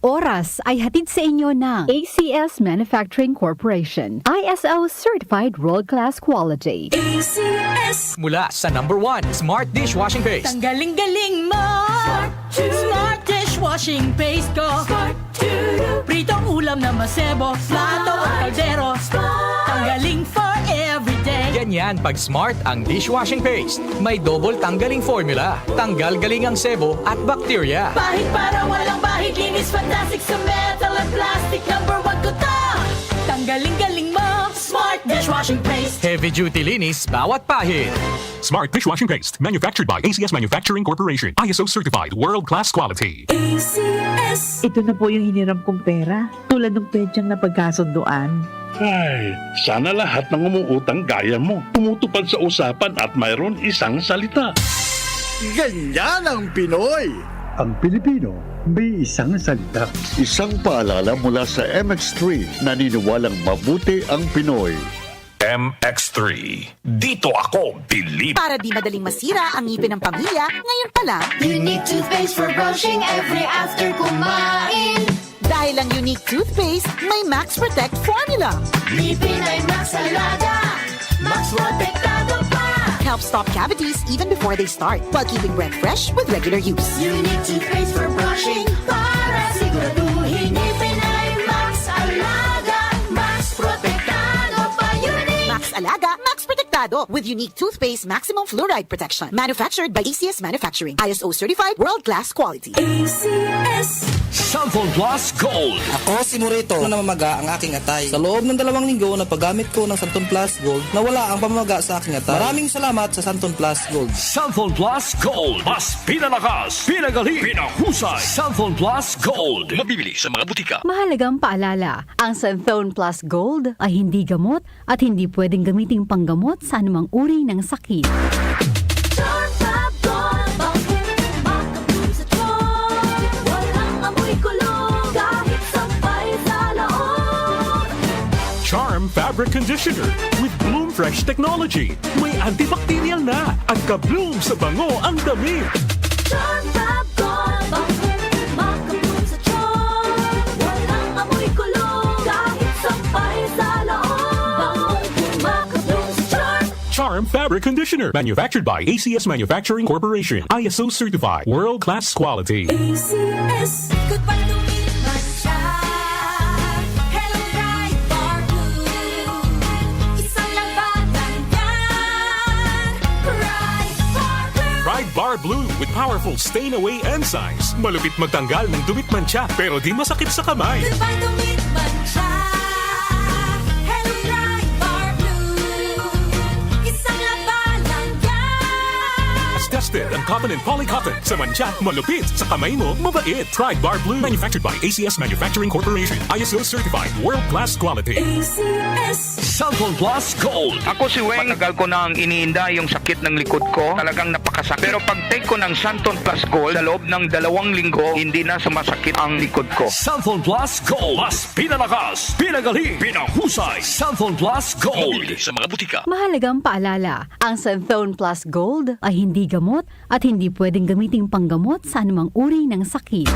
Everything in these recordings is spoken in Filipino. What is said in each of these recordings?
oras ay hatid sa inyo ng ACS Manufacturing Corporation. ISO Certified World-Class Quality. ACS! Mula sa #1 Smart Dishwashing Paste. Tanggaling-galing mo! Smart Dishwashing Paste ko! Pritong ulam na masebo, plato at kaldero. Tanggaling for everyday. Ganyan pag Smart ang dishwashing paste. May double tanggaling formula. Tanggal galing ang sebo at bakterya. Bahid para walang bahid, linis fantastic sa metal at plastic. #1 ko to! Tanggaling-galing mo! Smart Dishwashing Paste. Heavy duty linis bawat pahid. Smart Dishwashing Paste, manufactured by ACS Manufacturing Corporation. ISO certified, world-class quality. ACS. Ito na po yung hiniram kong pera, tulad ng pedyang na pagkasunduan. Ay, sana lahat ng umuutang gaya mo. Tumutupad sa usapan at mayroon isang salita. Ganyan ang Pinoy! Ang Pilipino, may isang salita. Isang paalala mula sa MX3, naniniwalang mabuti ang Pinoy. MX3. Dito ako believe. Para di madaling masira ang ngipin ng pamilya, ngayon pa lang, Unique toothpaste for brushing every after kumain. dahil ang Unique Toothpaste may Max Protect formula. Ngipin ay Max Alaga, Max Protektado pa. Helps stop cavities even before they start, while keeping breath fresh with regular use. Unique toothpaste for brushing para siguraduhin ngipin ay Max Alaga, Max Protektado pa. Unique Max Alaga, Max Protectado with Unique Toothpaste Maximum Fluoride Protection. Manufactured by ACS Manufacturing. ISO certified world-class quality. ACS. Santon Plus Gold. Ako si Morito na namamaga ang aking atay. Sa loob ng 2 linggo na paggamit ko ng Santon Plus Gold, nawala ang pamamaga sa aking atay. Maraming salamat sa Santon Plus Gold. Santon Plus Gold. Mas pinalakas, pinagaling, pinahusay. Santon Plus Gold. Mabibili sa mga butika. Mahalagang paalala, ang Santhone Plus Gold ay hindi gamot at hindi pwedeng gamiting panggamot sa anumang uri ng sakit. Charm Fabric Conditioner with Bloom Fresh Technology. May antibacterial na at ka-bloom sa bango ang damit. Charm Fabric Conditioner. Manufactured by ACS Manufacturing Corporation. ISO certified. World-class quality. ACS. Goodbye to me, Mancha. Hello, bright bar blue. Isang labanan yan. Bright bar blue. Pride Bar Blue with powerful stain-away enzymes. Malupit magtanggal ng dumit mancha pero di masakit sa kamay. Goodbye to me, Mancha. Hello, bright bar blue. Isang labanan yan. As tested ang cotton and polycotton sa mancha, malupit sa kamay mo, mabait. Pride Bar Blue. Manufactured by ACS Manufacturing Corporation. ISO certified. World-class quality. ACS. Santon Plus Gold. Ako si Weng, matagal ko nang iniinda yung sakit ng likod ko. Talagang napakasakit. Pero pag take ko ng Santon Plus Gold, sa loob ng 2 linggo, hindi na sumasakit ang likod ko. Santon Plus Gold. Mas pinalakas, pinagaling, pinahusay. Santon Plus Gold. Mabibili sa mga butika. Mahalagang paalala, ang Santhone Plus Gold ay hindi gamot at hindi pwedeng gamiting panggamot sa anumang uri ng sakit.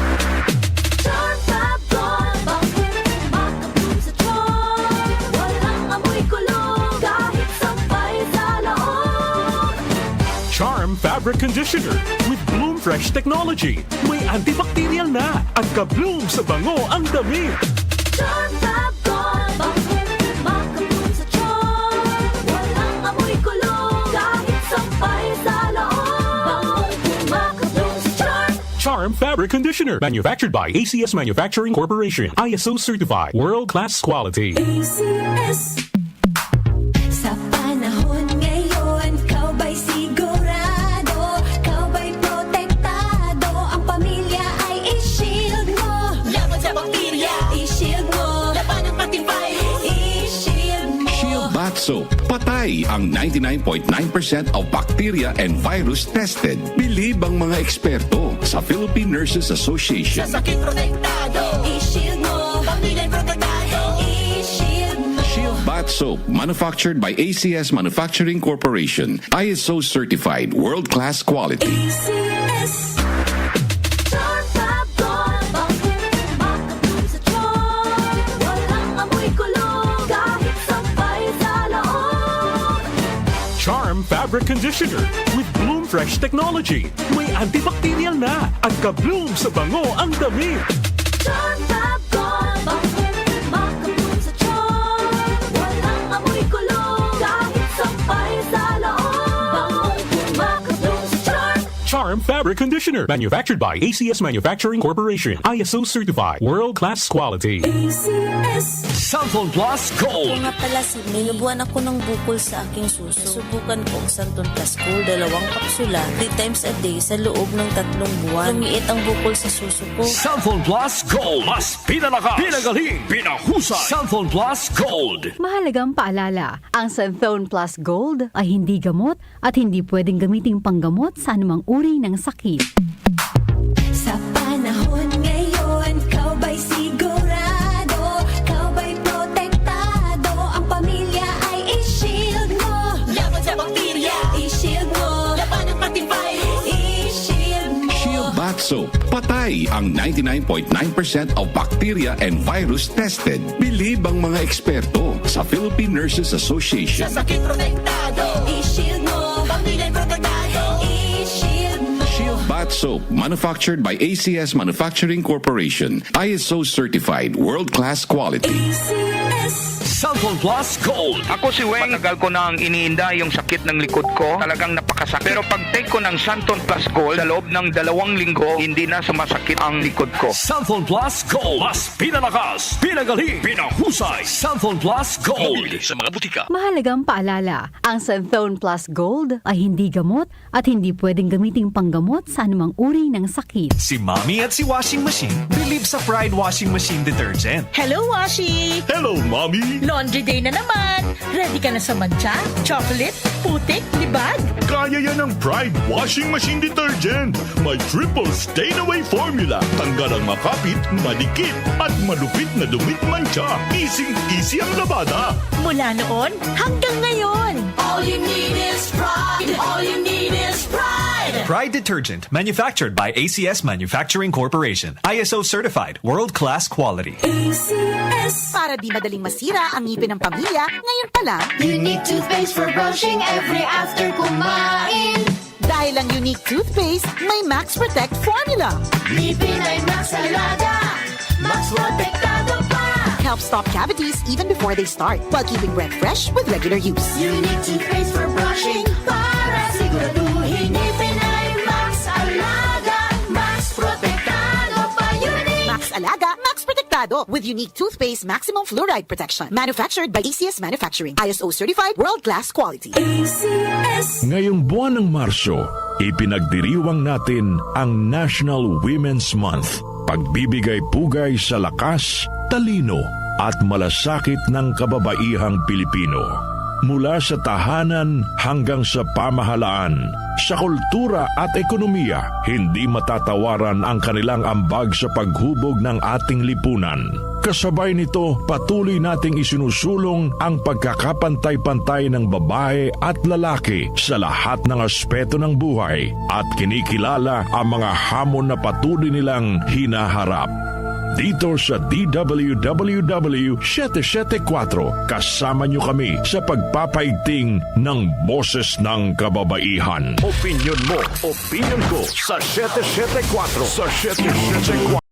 Charm Fabric Conditioner with Bloom Fresh Technology. May antibacterial na at ka-bloom sa bango ang damit. Charm Fabric Conditioner. Manufactured by ACS Manufacturing Corporation. ISO certified. World-class quality. ACS. Sa panahon ngayon, kau ba'y sigurado? Kau ba'y protektado? Ang pamilya ay i-shield mo. Laban sa bakterya, i-shield mo. Laban ng pati virus, i-shield mo. Shield Bath Soap. Patay ang 99.9% of bacteria and virus tested. Believe ang mga eksperto sa Philippine Nurses Association. Sa sakit protektado, i-shield mo. Pamilya'y protektado, i-shield mo. Shield Bath Soap, manufactured by ACS Manufacturing Corporation. ISO certified, world-class quality. ACS. Fabric Conditioner with Bloom Fresh Technology. May antibacterial na at ka-bloom sa bango ang damit. Charm Fab Gold, bakit makabloom sa charm? Walang amoy kulong, kahit sampay sa loob. Bangong makabloom sa charm. Charm Fabric Conditioner. Manufactured by ACS Manufacturing Corporation. ISO certified. World-class quality. ACS. Santon Plus Gold. Nga pala, nilubuan ako ng bukol sa aking suso. Subukan ko ang Santon Plus Gold, 2 kapsula, 3 times a day sa loob ng 3 buwan. Lumiit ang bukol sa suso ko. Santon Plus Gold. Mas pinalakas, pinagaling, pinahusay. Santon Plus Gold. Mahalagang paalala, ang Santhone Plus Gold ay hindi gamot at hindi pwedeng gamiting panggamot sa anumang uri ng sakit. Sa panahon ngayon, kau ba'y sigurado? Kau ba'y protektado? Ang pamilya ay i-shield mo. Laban sa bakterya, I-shield mo. laban ng pati virus. I-shield mo. Shield Bath Soap. Patay ang 99.9% of bacteria and virus tested. Bilib ang mga eksperto sa Philippine Nurses Association. Sa sakit protektado, I-shield mo. pamilya protektado. I-shield mo. Shield Bath Soap, manufactured by ACS Manufacturing Corporation. ISO certified, world-class quality. ACS. Santon Plus Gold. Ako si Weng, matagal ko nang iniinda yung sakit ng likod ko. Talagang napakasakit. Pero pag take ko ng Santon Plus Gold, sa loob ng 2 linggo, hindi na sumasakit ang likod ko. Santon Plus Gold. Mas pinalakas, pinagaling, pinahusay. Santon Plus Gold. Sa mga butika. Mahalagang paalala, ang Santhone Plus Gold ay hindi gamot at hindi pwedeng gamiting panggamot sa anumang uri ng sakit. Si Mommy at si Washing Machine believe sa Pride Washing Machine Detergent. Hello, Washi! Hello, Mommy! Laundry day na naman! Ready ka na sa mancha, chocolate, putik, libag? Kaya yan ang Pride Washing Machine Detergent. May triple stain-away formula. Tanggal ang makapit, madikit, at malupit na dumit mancha. Easy ang labada. Mula noon hanggang ngayon. All you need is pride. All you need is pride. Pride Detergent, manufactured by ACS Manufacturing Corporation. ISO certified, world-class quality. ACS. Para di madaling masira ang ngipin ng pamilya, ngayon pa lang, Unique toothpaste for brushing every after kumain. dahil ang unique toothpaste, may Max Protect formula. Ngipin ay Max Alaga. Max protektado pa. Helps stop cavities even before they start, while keeping breath fresh with regular use. Unique toothpaste for brushing para siguraduhin ngipin ay Max Alaga. Max protektado pa. Unique. Max Alaga, Max Protectado with unique toothpaste maximum fluoride protection. Manufactured by ACS Manufacturing. ISO certified, world-class quality. ACS. Ngayong buwan ng Marso, ipinagdiriwang natin ang National Women's Month. Pagbibigay pugay sa lakas, talino at malasakit ng kababaihang Pilipino. Mula sa tahanan hanggang sa pamahalaan, sa kultura at ekonomiya, hindi matatawaran ang kanilang ambag sa paghubog ng ating lipunan. Kasabay nito, patuloy nating isinusulong ang pagkakapantay-pantay ng babae at lalaki sa lahat ng aspeto ng buhay at kinikilala ang mga hamon na patuloy nilang hinaharap. Dito sa DWWW 774, kasama nyo kami sa pagpapaigting ng boses ng kababaihan. Opinyon mo, opinyon ko sa 774. Sa 774.